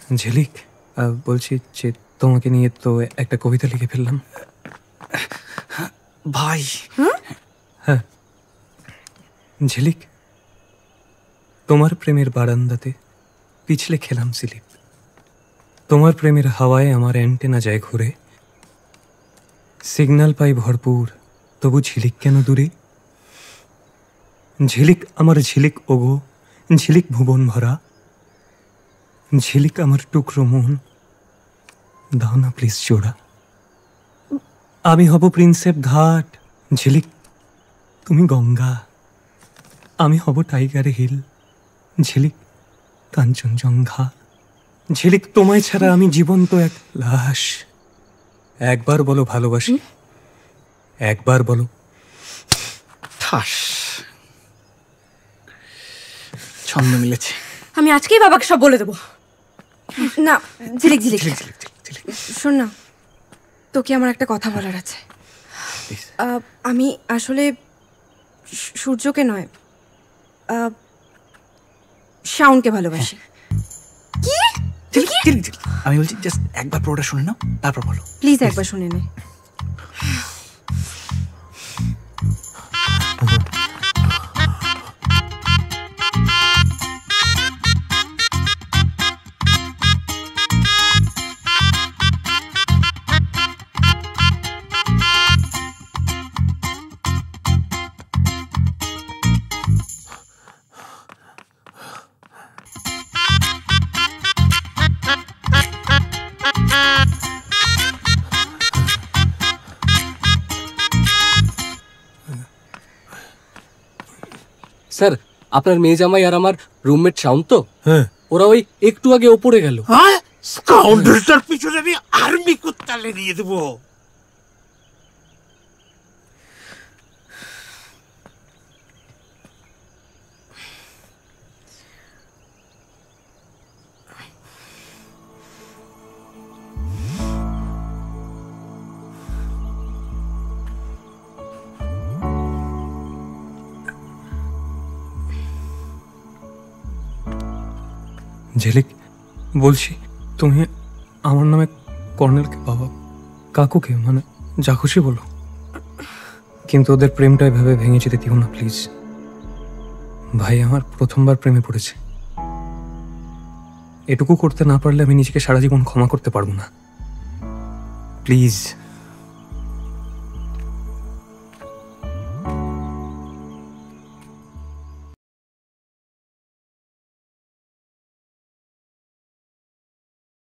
ঝিলিক, বলছি যে তোমাকে নিয়ে তো একটা কবিতা লিখে ফেললাম। ভাই? হ্যাঁ ঝিলিক, তোমার প্রেমের বারান্দাতে পিছলে খেলাম স্লিপ। তোমার প্রেমের হাওয়ায় আমার অ্যান্টেনা যায় ঘুরে। সিগন্যাল পাই ভরপুর, তবু ঝিলিক কেন দূরে? ঝিলিক আমার ঝিলিক ওগো, ঝিলিক ভুবন ভরা। ঝিলিক আমার টুকরো মন, দাও না প্লিজ জোড়া। আমি হব প্রিন্সেপ ঘাট, ঝিলিক তুমি গঙ্গা। আমি হব টাইগার হিল, ঝিলিক কাঞ্চনজঙ্ঘা। ঝিলিক তোমায় ছাড়া আমি জীবন্ত এক লাশ। একবার বলো ভালোবাসি, একবার বলো। ঠাস, ছন্দ মিলেছে। আমি আজকেই বাবাকে সব বলে দেবো। না ঝিলিক ঝিলিক শোন না, তোকে আমার একটা কথা বলার আছে। আমি আসলে সূর্যকে নয়, শাওনকে ভালোবাসি। আমি বলছি জাস্ট একবার পুরোটা শুনে নাও, তারপর বলো প্লিজ। একবার শুনে নে। স্যার, আপনার মেয়ে জামাই আর আমার রুমমেট শাওন তো, ওরা ওই একটু আগে ওপরে গেল। স্কাউন্ডারটার পিছনে আমি আর্মি কুত্তালে নিয়ে দেবো। ঝিলিক, বলছি তুমি আমার নামে কর্নেলকে বাবা, কাকুকে, মানে যা খুশি বলো, কিন্তু ওদের প্রেমটা এভাবে ভেঙে যেতে দিও না প্লিজ। ভাই আমার প্রথমবার প্রেমে পড়েছে। এটুকু করতে না পারলে আমি নিজেকে সারা জীবন ক্ষমা করতে পারবো না। প্লিজ।